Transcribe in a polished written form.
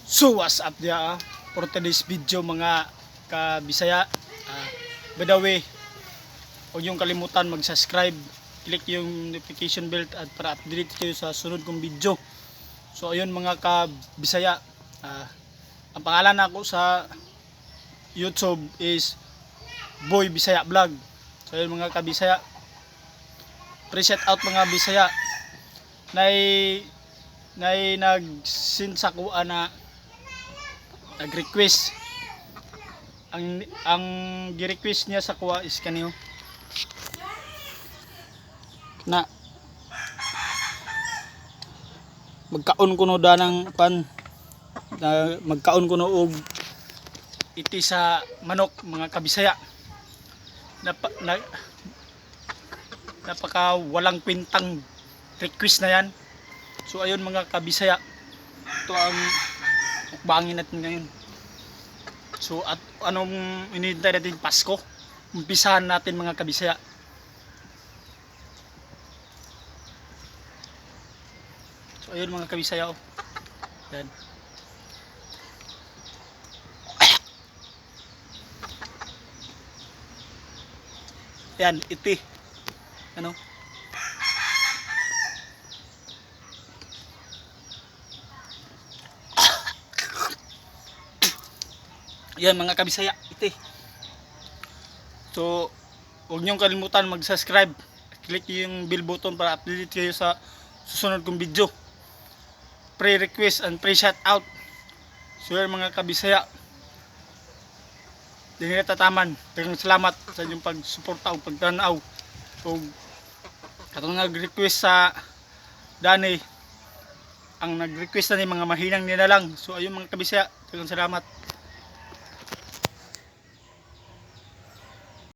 So what's up dia for today's video mga kabisaya. By the way, huwag niyong kalimutan mag-subscribe, click yung notification bell at para update kayo sa sunod kong video. So ayun mga kabisaya, ang pangalan ako sa YouTube is Boy Bisaya Vlog. So ayun mga kabisaya, pre-shout out mga bisaya nay nag-send sa kuha na nag-request. Ang gi-request niya sa kuha is kaniyo na magkaon kuno danang pan na magkaon kuno og iti sa manok mga kabisaya. Napaka walang kwentang request na yan. So ayun mga kabisaya, ito ang mukbangin natin ngayon. So at anong inihintay natin? Pasko. Umpisahan natin mga kabisaya. So ayun mga kabisaya, oh. Yan. Yan, iti. Ano? Yan mga kabisaya, iti. So huwag niyong kalimutan mag-subscribe, click yung bell button para update kayo sa susunod kong video. Pre-request and pre-shout out. So yan mga kabisaya, hindi na tataman. Daghang salamat sa inyong pagsuporta o pagtanaw. O katong nag-request sa Dani, ang nag-request na ni mga mahinang nila lang. So ayun mga kabisaya, daghang salamat.